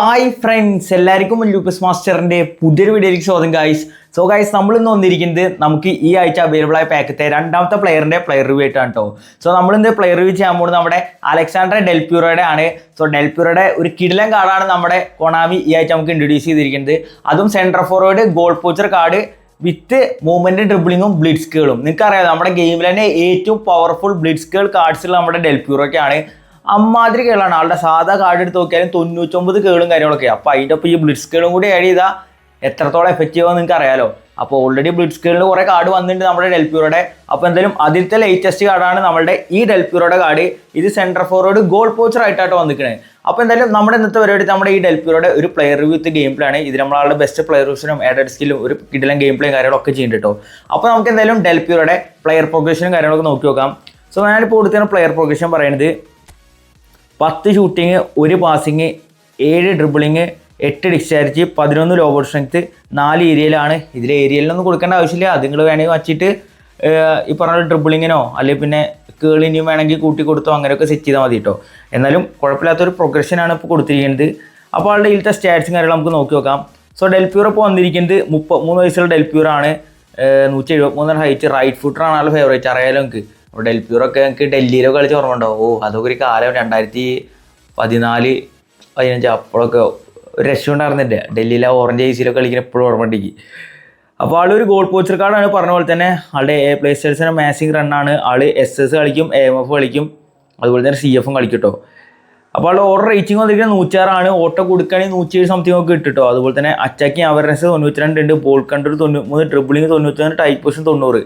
Hi friends, എല്ലാവർക്കും Lucas മാസ്റ്ററിൻ്റെ പുതിയൊരു വീഡിയോയിലേക്ക് സ്വാഗതം ഗൈസ്. സോ ഗൈസ്, നമ്മളിന്ന് വന്നിരിക്കുന്നത് നമുക്ക് ഈ ആഴ്ച അവൈലബിൾ ആയ പാക്കത്തെ രണ്ടാമത്തെ പ്ലെയറിൻ്റെ പ്ലെയർ റിവ്യൂ ആയിട്ടാണ് കേട്ടോ. സോ നമ്മളിന്ന് പ്ലെയർ റിവ്യൂ ചെയ്യാൻ പോകുന്നത് നമ്മുടെ അലക്സാണ്ടർ ഡെൽപ്യൂറോയുടെ ആണ്. സോ ഡെൽപ്യൂറോയുടെ ഒരു കിടിലൻ കാർഡാണ് നമ്മുടെ കൊണാമി ഈ ആഴ്ച നമുക്ക് ഇൻട്രൊഡ്യൂസ് ചെയ്തിരിക്കുന്നത്. അതും central forward goal poacher card with movement ഡ്രിബിളിങ്ങും ബ്ലിറ്റ്സ്കുകളും. നിങ്ങൾക്കറിയാം നമ്മുടെ ഗെയിമിൽ തന്നെ ഏറ്റവും പവർഫുൾ ബ്ലിറ്റ്സ്കുകൾ കാർഡ്സുകൾ നമ്മുടെ ഡെൽപ്യൂറോയ്ക്കാണ്. അമ്മാതിരി കേളാണ്. ആളുടെ സാധാ കാർഡ് എടുത്ത് നോക്കിയാലും 99 കേളും കാര്യങ്ങളൊക്കെ. അപ്പോൾ അതിൻ്റെ ഒപ്പം ഈ ബ്ലിറ്റ്സ്കുകളും കൂടി ആഡ് ചെയ്താൽ എത്രത്തോളം എഫക്റ്റീവ് ആണെന്ന് നിങ്ങൾക്ക് അറിയാലോ. അപ്പോൾ ഓൾറെഡി ബ്ലിറ്റ്സ്കുകളിൽ കുറേ കാർഡ് വന്നിട്ടുണ്ട് നമ്മുടെ ഡെൽപ്യൂറോയുടെ. അപ്പോൾ എന്തായാലും അതിലത്തെ ലേറ്റസ്റ്റ് കാർഡാണ് നമ്മുടെ ഈ ഡെൽപ്യൂറോയുടെ കാർഡ്. ഇത് സെൻട്രൽ ഫോർവേഡ് ഗോൾ പോച്ചർ ആയിട്ടാണ് വന്നിരിക്കുന്നത്. അപ്പോൾ എന്തായാലും നമ്മുടെ ഇന്നത്തെ പരിപാടി നമ്മുടെ ഈ ഡെൽപ്യൂറോയുടെ ഒരു പ്ലെയർ റിവ്യൂ വിത്ത് ഗെയിം പ്ലേ ആണ്. ഇത് നമ്മളാളുടെ ബെസ്റ്റ് പ്ലെയർസിനും ആഡഡ് സ്കില്ലും ഒരു കിടിലൻ ഗെയിം പ്ലേയും കാര്യങ്ങളൊക്കെ ചെയ്യുന്നുണ്ട് കേട്ടോ. അപ്പോൾ നമുക്ക് എന്തായാലും ഡെൽപ്യൂറോയുടെ പ്ലെയർ പ്രോഗ്രഷനും കാര്യങ്ങളൊക്കെ നോക്കി നോക്കാം. സോ ഞാനിപ്പോൾ കൊടുത്തിരുന്ന പ്ലെയർ പ്രോഗ്രഷൻ പറയുന്നത് 10 shooting, 1 passing, 7 dribbling, 8 discharge, 11 low ball strength, 4 ഏരിയയിലാണ്. ഇതിൽ ഏരിയയിലൊന്നും കൊടുക്കേണ്ട ആവശ്യമില്ല. അത് നിങ്ങൾ വേണമെങ്കിൽ വച്ചിട്ട് ഈ പറഞ്ഞ ഡ്രിബിളിങ്ങിനോ അല്ലെങ്കിൽ പിന്നെ കേളിനും വേണമെങ്കിൽ കൂട്ടി കൊടുത്തോ അങ്ങനെയൊക്കെ സെറ്റ് ചെയ്താൽ മതി കേട്ടോ. എന്നാലും കുഴപ്പമില്ലാത്തൊരു പ്രോഗ്രഷനാണ് ഇപ്പോൾ കൊടുത്തിരിക്കുന്നത്. അപ്പോൾ ആളുടെ ഇതിലത്തെ സ്റ്റാറ്റ്സും കാര്യങ്ങളും നമുക്ക് നോക്കി നോക്കാം. സോ ഡെൽപ്യൂറോ ഇപ്പോൾ വന്നിരിക്കുന്നത് 33 വയസ്സുള്ള ഡെൽപ്യൂറാണ്. 173 ഹൈറ്റ്, റൈറ്റ് ഫുട്ടറാണ് ആളുടെ ഫേവറേറ്റ്. അറിയാലോ നമുക്ക്. അപ്പോൾ ഡെൽപ്യൂറൊക്കെ എനിക്ക് ഡൽഹിയിലൊക്കെ കളിച്ച് ഓർമ്മ ഉണ്ടാവും. അതൊക്കെ ഒരു കാലം 2014, 15 അപ്പോഴൊക്കെ ഒരു രക്ഷ ഉണ്ടായിരുന്നില്ല. ഡൽഹിയിലെ ഓറഞ്ച് ഐസിലൊക്കെ കളിക്കുന്ന എപ്പോഴും ഓർമ്മ ഉണ്ടെങ്കിൽ. അപ്പോൾ ആളൊരു ഗോൾ പോച്ചർ കാർഡാണ്. പറഞ്ഞ പോലെ തന്നെ ആളുടെ പ്ലേ സ്റ്റേഴ്സിന് മാസിങ് റണ്ണാണ്. ആൾ SS കളിക്കും, AMF കളിക്കും, അതുപോലെ തന്നെ CF കളിക്കും കേട്ടോ. അപ്പോൾ ആളുടെ ഓർഡർ റേറ്റിംഗ് വന്നിരിക്കുന്നത് 106 ഓട്ടോ കൊടുക്കുകയാണെങ്കിൽ 107 സംതിങ് ഒക്കെ കിട്ടും. അതുപോലെ തന്നെ അറ്റാക്കിങ് അവയർനെസ് 92 ഉണ്ട്, ball control 93, dribbling 91, tight position 90.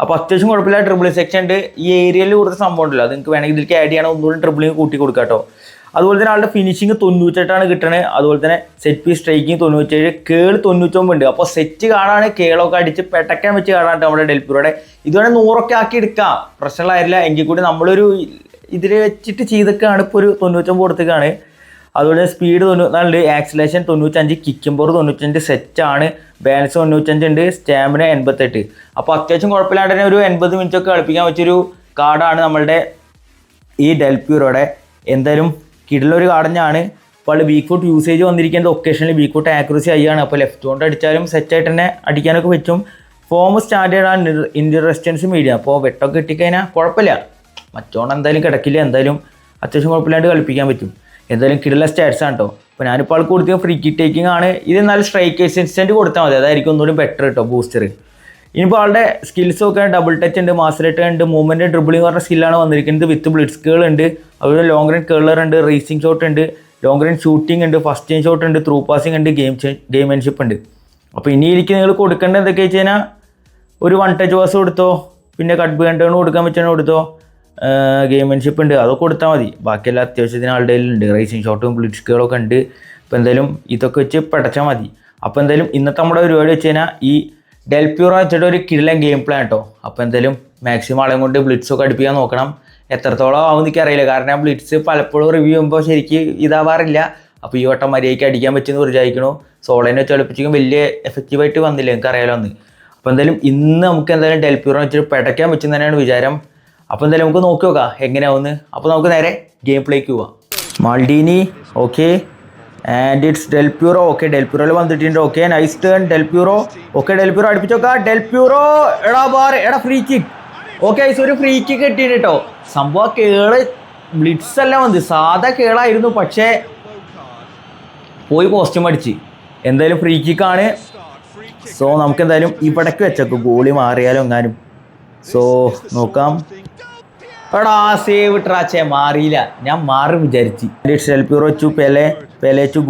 അപ്പോൾ അത്യാവശ്യം കുഴപ്പമില്ല. ട്രിബിളിംഗ് സെക്ഷൻ ഉണ്ട്. ഈ ഏരിയയിൽ കൊടുത്ത സംഭവം ഉണ്ടല്ലോ, അത് നിങ്ങൾക്ക് വേണമെങ്കിൽ ഇതിലേക്ക് ആഡ് ചെയ്യണം. ഒന്നുകൂടി ട്രിബിളിംഗ് കൂട്ടി കൊടുക്കാം കേട്ടോ. അതുപോലെ തന്നെ ആളുടെ ഫിനിഷിങ് 98 കിട്ടണത്. അതുപോലെ തന്നെ സെറ്റ് പീസ് സ്ട്രൈക്കിങ് 97, കേൾ 99 ഉണ്ട്. അപ്പോൾ സെറ്റ് കാർഡാണ്. കേളൊക്കെ അടിച്ച് പെട്ടക്കാൻ വെച്ച് കാർഡാണ് നമ്മുടെ ഡെൽപ്യൂറോയുടെ. ഇതുവേണേൽ 100 ആക്കി എടുക്കാം, പ്രശ്നമുള്ളായിരില്ല. എങ്കിൽ കൂടി നമ്മളൊരു ഇതിൽ വെച്ചിട്ട് ചെയ്തൊക്കെയാണ് ഇപ്പോൾ ഒരു 99 കൊടുത്തേക്കാണ്. അതുപോലെ സ്പീഡ് 94, ആക്സിലേഷൻ 95, കിക്കിംഗ് പവർ 95, സെറ്റാണ്. ബാലൻസ് 95 ഉണ്ട്, സ്റ്റാമിന 88. അപ്പോൾ അത്യാവശ്യം കുഴപ്പമില്ലാണ്ട് തന്നെ ഒരു 80 മിനിറ്റ് ഒക്കെ കളിപ്പിക്കാൻ പറ്റിയൊരു കാർഡാണ് നമ്മളുടെ ഈ ഡെൽപ്യൂറോയുടെ. എന്തായാലും കിടിലൊരു കാർഡ് തന്നെയാണ്. അപ്പോൾ വീക്ക് ഫുട്ട് യൂസേജ് വന്നിരിക്കുന്നത് ഒക്കേഷനിൽ വീക്ക് ഫുട്ട് ആക്യുറസി ആയിയാണ്. അപ്പോൾ ലെഫ്റ്റ് കൊണ്ട് അടിച്ചാലും സെറ്റായിട്ട് തന്നെ അടിക്കാനൊക്കെ പറ്റും. ഫോം സ്റ്റാൻഡേർഡ് ആണ്, ഇൻഡ്യൻ റെസിസ്റ്റൻസ് മീഡിയം. അപ്പോൾ വെട്ടമൊക്കെ കിട്ടിക്കഴിഞ്ഞാൽ കുഴപ്പമില്ല. മറ്റോണ്ട് എന്തായാലും കിടക്കില്ല. എന്തായാലും അത്യാവശ്യം കുഴപ്പമില്ലാണ്ട് കളിപ്പിക്കാൻ പറ്റും. എന്തായാലും കിടില സ്റ്റാറ്റ്സ് ആണ് കേട്ടോ. അപ്പോൾ ഞാനിപ്പോൾ ആൾക്ക് കൊടുത്ത ഫ്രീ കിക്ക് ടേക്കിംഗ് ആണ്. ഇത് എന്നാലും സ്ട്രൈക്ക് അസിസ്റ്റൻറ്റ് കൊടുത്താൽ മതി, അതായിരിക്കും ഒന്നുകൂടി ബെറ്റർ കേട്ടോ, ബൂസ്റ്റർ. ഇനിയിപ്പോൾ ആളുടെ സ്കിൽസ് ഒക്കെ ഡബിൾ ടച്ച് ഉണ്ട്, മാസ്റ്റർ ഉണ്ട്, മൂവ്മെൻറ്റ് ഡ്രിബിളിംഗ് പറഞ്ഞ സ്കില്ലാണ് വന്നിരിക്കുന്നത്. വിത്ത് ബ്ലിറ്റ്സ്കുകൾ ഉണ്ട്, അതുപോലെ ലോങ് റേഞ്ച് കേളർ ഉണ്ട്, റേസിംഗ് ഷോട്ട് ഉണ്ട്, ലോങ് റേഞ്ച് ഷൂട്ടിംഗ് ഉണ്ട്, ഫസ്റ്റ് ടൈം ഷോട്ട് ഉണ്ട്, ത്രൂ പാസിംഗ് ഉണ്ട്, ഗെയിംമാൻഷിപ്പ് ഉണ്ട്. അപ്പോൾ ഇനി ഇരിക്കുന്ന നിങ്ങൾ കൊടുക്കേണ്ടത് എന്തൊക്കെ വെച്ച് കഴിഞ്ഞാൽ ഒരു 1 ടച്ച് പാസ് കൊടുത്തോ, പിന്നെ കട്ട് ബേൺ കൊടുക്കാൻ പറ്റുന്ന കൊടുത്തോ, ഗെയിംമാൻഷിപ്പ് ഉണ്ട്, അതൊക്കെ കൊടുത്താൽ മതി. ബാക്കിയെല്ലാം അത്യാവശ്യത്തിന് ആളുടെ ഉണ്ട്, റേസിംഗ് ഷോട്ടും ബ്ലിറ്റ്സ്കുകളൊക്കെ ഉണ്ട്. അപ്പോൾ എന്തായാലും ഇതൊക്കെ വെച്ച് പടച്ചാൽ മതി. അപ്പോൾ എന്തായാലും ഇന്നത്തെ നമ്മുടെ പരിപാടി വെച്ച് കഴിഞ്ഞാൽ ഈ ഡെൽപ്യൂറോ വെച്ചിട്ട് ഒരു കിടിലൻ ഗെയിം പ്ലേ കേട്ടോ. അപ്പോൾ എന്തായാലും മാക്സിമം ആളെ കൊണ്ട് ബ്ലിറ്റ്സൊക്കെ അടുപ്പിക്കാൻ നോക്കണം. എത്രത്തോളം ആവും എനിക്കറിയില്ല, കാരണം ബ്ലിറ്റ്സ് പലപ്പോഴും റിവ്യൂ ചെയ്യുമ്പോൾ ശരിക്ക് ഇതാവാറില്ല. അപ്പോൾ ഈ വട്ടം മര്യാദയ്ക്ക് അടിക്കാൻ പറ്റുമെന്ന് വിചാരിക്കണു. സോളേനെ വെച്ച് കളിപ്പിച്ചെങ്കിൽ വലിയ എഫക്റ്റീവായിട്ട് വന്നില്ല, എനിക്കറിയാലോ ഒന്ന്. അപ്പോൾ എന്തായാലും ഇന്ന് നമുക്ക് എന്തായാലും ഡെൽപ്യൂറോ വെച്ചിട്ട് പിടയ്ക്കാൻ പറ്റും തന്നെയാണ് വിചാരം. അപ്പോൾ എന്തായാലും നമുക്ക് നോക്കി നോക്കാം എങ്ങനെയാവുന്നു. അപ്പോൾ നമുക്ക് നേരെ ഗെയിം പ്ലേക്ക് പോവാം. Maldini okay, and it's Del Piero. Okay, ഡെൽപ്യൂറോയിൽ വന്നിട്ടുണ്ട്. Okay, nice turn Del Piero. Okay, Del Piero അടുപ്പിച്ച് നോക്കാം. ഡെൽപ്യൂറോ എടാ ഫ്രീ കിക്ക്. ഓക്കെ, ഒരു ഫ്രീ കിക്ക് കിട്ടിയിട്ട് കേട്ടോ. സംഭവം കേള് ബ്ലിറ്റ്സ് എല്ലാം വന്ന് സാധാ കേളായിരുന്നു, പക്ഷേ പോയി പോസ്റ്റും അടിച്ച്. എന്തായാലും ഫ്രീ കിക്കാണ്. സോ നമുക്ക് എന്തായാലും ഇവിടേക്ക് വെച്ചേക്കും, ഗോളി മാറിയാലും എങ്ങാനും. സോ നോക്കാം. എടാ സേവ് ട്രാച്ചേ, മാറിയില്ല. ഞാൻ മാറി വിചാരിച്ച്. ഡെൽപ്യൂറോ ടു പെലെ ടു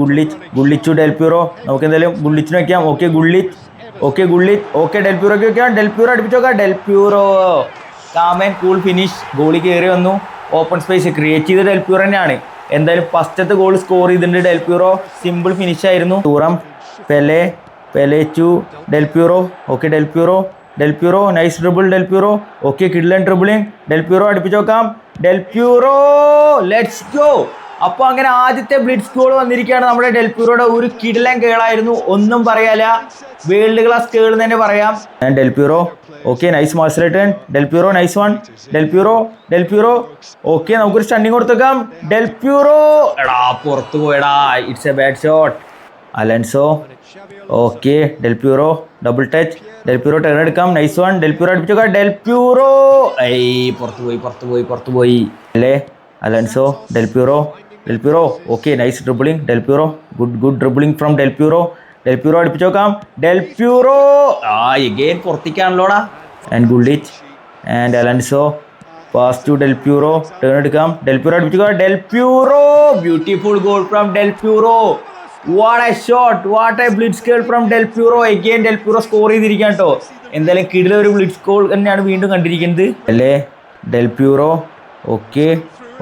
ഗുള്ളിച്ചു ഡെൽപ്യൂറോ. നമുക്ക് എന്തായാലും ഗുള്ളിച്ചിന് വയ്ക്കാം. ഓക്കെ ഗുള്ളിച്ച്. ഓക്കെ ഡെൽപ്യൂറോക്ക് വയ്ക്കാം. ഡെൽപ്യൂറോ അടുപ്പിച്ച് നോക്കാം. Del Piero calm and cool finish. Goalie കയറി വന്നു, ഓപ്പൺ സ്പേസ് ക്രിയേറ്റ് ചെയ്ത ഡെൽപ്യൂറോ തന്നെയാണ്. എന്തായാലും ഫസ്റ്റത്തെ ഗോൾ സ്കോർ ചെയ്തിട്ടുണ്ട് ഡെൽപ്യൂറോ. സിമ്പിൾ ഫിനിഷ് ആയിരുന്നു. Thuram Pele to Del Piero. Okay Del Piero nice dribble Del Piero. Okay കിഡ്ലൻ ഡ്രിബിളിങ്. ഡെൽപ്യൂറോ അടുപ്പിച്ച് നോക്കാം. Del Piero let's go. അപ്പോൾ അങ്ങനെ ആദ്യത്തെ ബ്ലിറ്റ്സ് ഗോൾ വന്നിരിക്കുകയാണ് നമ്മുടെ ഡെൽപ്യൂറോയുടെ. ഒരു കിടിലൻ കേളായിരുന്നു, ഒന്നും പറയാല, വേൾഡ് ക്ലാസ് കേൾ തന്നെ പറയാം. Del Piero okay, nice master return. Del Piero nice one. Del Piero okay, നമുക്കൊരു സ്റ്റണ്ണിങ് കൊടുത്തേക്കാം. ഡെൽപ്യൂറോ എടാ പുറത്തു പോയടാ, it's a bad shot. Alonso okay, Del Piero double touch. Del Piero turn എടുക്കാം, നൈസ് വൺ. ഡെൽപ്യൂറോ അടുപ്പിച്ചോക്കാം. ഡെൽപ്യൂറോ പുറത്തു പോയി അല്ലേ. Alonso Del Piero okay, nice dribbling. Del Piero good dribbling from Del Piero അടുപ്പിച്ച് നോക്കാം. ഡെൽപ്യൂറോ എഗെയിൻ പുറത്തേക്കാണല്ലോടാ. And Gullit and Alonso pass to Del Piero, turn എടുക്കാം. Del Piero അടുപ്പിച്ച് Del Piero beautiful goal from Del Piero. What a shot, what a blitz goal from Del Piero. Again Del Piero score ചെയ്തിരിക്കുകയാണ് കേട്ടോ. എന്തായാലും കിടിലൻ ഒരു ബ്ലിറ്റ്സ് ഗോൾ തന്നെയാണ് വീണ്ടും കണ്ടിരിക്കുന്നത് അല്ലേ. Del Piero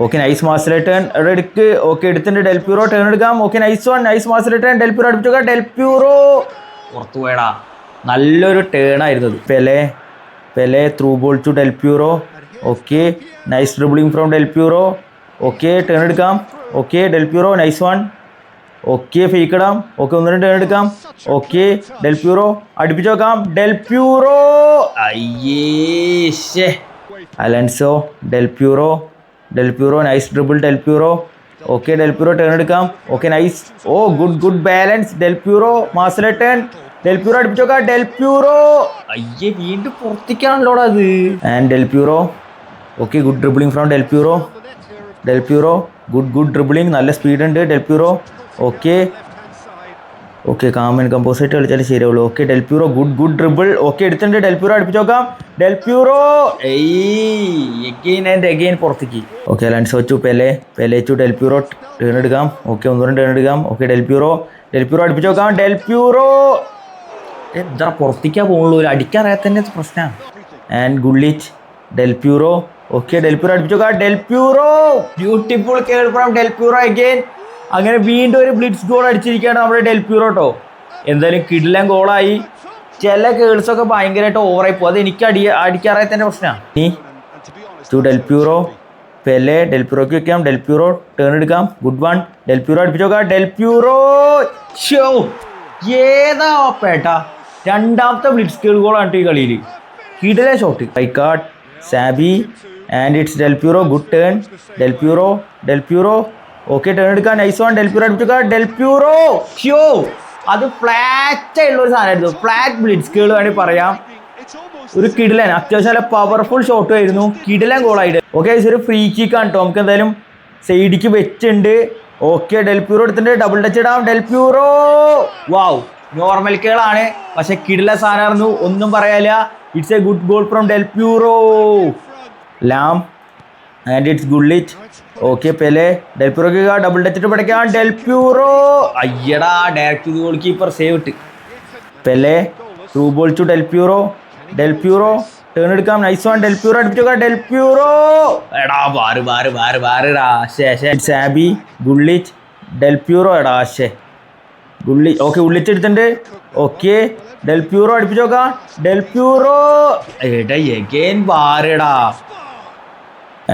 okay, nice master return എടുക്ക്. ഓക്കെ എടുത്തിട്ടുണ്ട്. ഡെൽപ്യൂറോ ടേൺ എടുക്കാം. Okay nice one, nice master return. Del Piero അടുപ്പിച്ചു. ഡെൽപ്യൂറോ പുറത്തു പോയടാ, നല്ലൊരു ടേൺ ആയിരുന്നു അത്. Pele through ball to Del Piero. Okay nice dribbling from Del Piero. Okay turn എടുക്കാം. Okay Del Piero nice one. Okay fake ഇടാം. ഓക്കെ ഒന്നിനും ടേൺ എടുക്കാം. ഓക്കെ ഡെൽപ്യൂറോ അടുപ്പിച്ച് നോക്കാം. ഡെൽപ്യൂറോ അയ്യേ. Alonso Del Piero nice dribble Del Piero. Okay Del Piero turn എടുക്കാം. Okay nice, oh good balance. Del Piero master return. Del Piero അടുപ്പിച്ച് നോക്കാം. ഡെൽപ്യൂറോ അയ്യേ, വീണ്ടും പുറത്തേക്കാണല്ലോടാ അത്. And Del Piero okay, good dribbling from Del Piero good dribbling, നല്ല സ്പീഡ് ഉണ്ട് Del Piero. Okay calm and composite കളിച്ചാൽ ശരിയാവുള്ളൂ. Okay Del Piero good dribble. Okay എടുത്തിട്ടുണ്ട്. ഡെൽപ്യൂറോ അടുപ്പിച്ച് നോക്കാം. ഡെൽപ്യൂറോ എഗെയിൻ പുറത്തേക്ക്. Okay Alonso to Pele to Del Piero, turn എടുക്കാം. ഓക്കെ ഒന്നുകൂടെ ടേൺ എടുക്കാം. ഓക്കെ ഡെൽപ്യൂറോ അടുപ്പിച്ച് നോക്കാം. ഡെൽപ്യൂറോ എന്താ പുറത്തേക്കാ പോകുള്ളൂ, ഒരു അടിക്കാറിയാത്തന്നെ പ്രശ്നമാണ്. ആൻഡ് ഗുള്ളിച്ച് ഡെൽപ്യൂറോ. ഓക്കെ ഡെൽപ്യൂറോ അടുപ്പിച്ച് നോക്കാം. ഡെൽപ്യൂറോ ബ്യൂട്ടിഫുൾ കേൾ ഫ്രം ഡെൽപ്യൂറോ അഗെയിൻ. അങ്ങനെ വീണ്ടും ഒരു ബ്ലിറ്റ്സ് ഗോൾ അടിച്ചിരിക്കുകയാണ് നമ്മുടെ ഡെൽപ്യൂറോ കേട്ടോ. എന്തായാലും കിടിലൻ ഗോളായി. ചില കേൾസൊക്കെ ഭയങ്കരമായിട്ട് ഓവറായി പോകും, അത് എനിക്ക് അടിക്കാറായി തന്നെ പ്രശ്നമാണ്. ഇനി ടു ഡെൽപ്യൂറോ ഡെൽപ്യൂറോക്ക് വെക്കാം. ഡെൽപ്യൂറോ ടേൺ എടുക്കാം. Good one. ഡെൽപ്യൂറോ അടുപ്പിച്ച് നോക്കാം. ഡെൽപ്യൂറോ ഏതാ പേട്ടാ, രണ്ടാമത്തെ ബ്ലിറ്റ്സ് ഗോളാണ് ഈ കളിയിൽ. കിടിലൻ shot. Rijkaard Xabi and it's Del Piero. Good turn. Del Piero okay turn എടുക്കാം. Nice one. ഡെൽപ്യൂറോ അടുപ്പിച്ച്. ഡെൽപ്യൂറോ അത് ഫ്ലാറ്റ് ആയിട്ടുള്ള ഒരു സാധനമായിരുന്നു. ഫ്ലാറ്റ് ബ്ലിറ്റ്സ് ഗോൾ വേണമെങ്കിൽ പറയാം. ഒരു കിടിലൻ, അത്യാവശ്യം നല്ല പവർഫുൾ ഷോട്ടും ആയിരുന്നു. കിടിലൻ ഗോളായിട്ട്. ഓക്കെ ഒരു ഫ്രീ കിക്കാണ് കേട്ടോ. നമുക്ക് എന്തായാലും സൈഡിക്ക് വെച്ചിട്ടുണ്ട്. ഓക്കെ ഡെൽപ്യൂറോ എടുത്തിട്ടുണ്ട്. ഡബിൾ ടച്ച് ഇടാം. ഡെൽപ്യൂറോ വാവ്, നോർമൽ കേളാണ് പക്ഷെ കിടിലൻ സാധനമായിരുന്നു, ഒന്നും പറയാനില്ല. It's a good goal from Del Piero. Lahm and it's Gullit. Okay Pele ഡെൽപ്യൂറോക്ക് ഡബിൾ ടച്ചിട്ട് പഠിക്കാം. ഡെൽപ്യൂറോ അയ്യടാ, ഡയറക്റ്റ് ഗോൾ കീപ്പർ സേവ് ഇട്ട്. Pele through ball to Del Piero turn എടുക്കാം. Nice one. ഡെൽപ്യൂറോ അടുപ്പിച്ചു. ഡെൽപ്യൂറോ എടാ ബാറ് സാബി ഗുള്ളിച്ച്. ഡെൽപ്യൂറോ എടാ ഓക്കെ ഉള്ളിച്ച് എടുത്തിട്ടുണ്ട്. ഓക്കെ ഡെൽപ്യൂറോ അടുപ്പിച്ച് നോക്കാം. ഡെൽപ്യൂറോ എടാ എഗെയിൻ ബാറെടാ.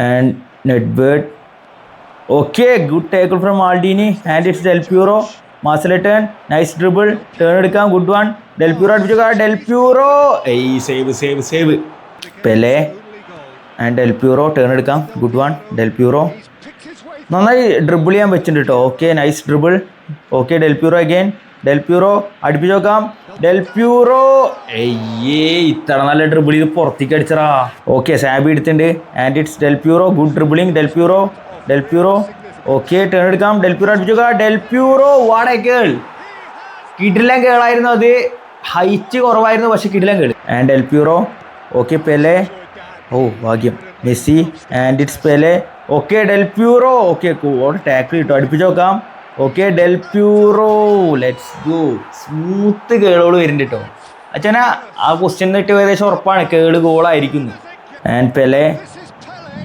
And Nedved. Okay good tackle from Maldini and it's Del Piero master return. Nice dribble. Turn എടുക്കാം. Good one. ഡെൽപ്യൂറോ അടുപ്പിച്ച് നോക്കാം. Del Piero save. Pele and Del Piero turn എടുക്കാം. Good one. ഡെൽപ്യൂറോ നന്നായി dribble ചെയ്യാൻ വെച്ചിട്ടുണ്ട് കേട്ടോ. Okay nice dribble. Okay Del Piero again. Del Piero അടുപ്പിച്ച് നോക്കാം. ഡെൽപ്യൂറോ ഇത്ര നല്ല ഡ്രിബിൾ ചെയ്ത് പുറത്തേക്ക് അടിച്ചടാ. ഓക്കെ സാബി എടുത്തിട്ടുണ്ട്. And it's Del Piero. Good dribbling. Del Piero okay turn എടുക്കാം. ഡെൽപ്യൂറോ അടുപ്പിച്ച് നോക്കാം. Del Piero what a goal. കിടിലൻ ഗേളായിരുന്നു അത്. ഹൈറ്റ് കുറവായിരുന്നു പക്ഷെ കിടിലൻ goal. And Del Piero. Okay Pele. ഭാഗ്യം. Messi and it's Pele. Okay Del Piero. Okay tackle കിട്ടും. അടുപ്പിച്ച് നോക്കാം. Okay Del Piero let's go. Smooth കേളുകൾ വരുന്നുണ്ട് കേട്ടോ. അച്ഛനാ ആ ക്വസ്റ്റ്യൻ കിട്ടിയ ഏകദേശം ഉറപ്പാണ് കേള് ഗോളായിരിക്കുന്നു. And Pele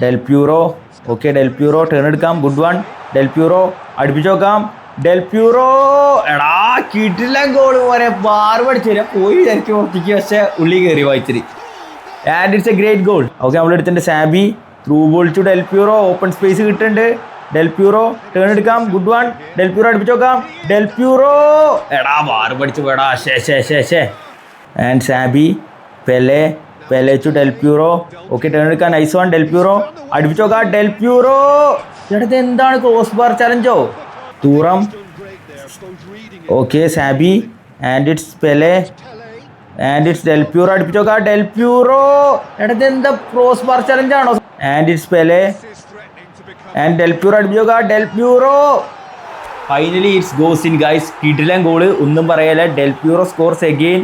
Del Piero. Okay Del Piero turn എടുക്കാം. Good one. ഡെൽപ്യൂറോ അടുപ്പിച്ച് നോക്കാം. ഡെൽപ്യൂറോ എടാ കിടിലൻ ഗോൾ പോലെ ബാർ പഠിച്ചില്ല പോയി വിചാരിക്കും പുറത്തേക്ക്, പക്ഷേ ഉള്ളി കയറി വായിച്ചിരി. And it's a great goal. Okay നമ്മളെടുത്തിട്ടുണ്ട്. Xabi through ball to Del Piero. Open space കിട്ടുന്നുണ്ട്. ഡെൽ പ്യൂറോ ടേൺ എടുക്കാം, ഗുഡ് വൺ. ഡെൽ പ്യൂറോ അടുപ്പിച്ച് നോക്കാം, ഡെൽ പ്യൂറോ എടാ വാറ് പഠിച്ചു പോടാ. ശേ. And Xabi, Pele to Del Piero. Okay turn എടുക്കാൻ, നൈസ് വൺ. ഡെൽ പ്യൂറോ അടുപ്പിച്ച് നോക്കാം, ഡെൽ പ്യൂറോ. എടാ എന്താണ് ക്രോസ് ബാർ ചലഞ്ചോ? തൂറം. Okay Xabi and it's Pele and it's Del Piero അടുപ്പിച്ച് നോക്കാം, ഡെൽ പ്യൂറോ. എടാ എന്താ ക്രോസ് ബാർ ചലഞ്ച് ആണോ? And it's Pele and del Piero അടുപ്പിച്ച് നോക്കാം, Del Puro. Finally it's goes in guys. കിടിലൻ ഗോള്, ഒന്നും പറയല്ല. Del Puro scores again.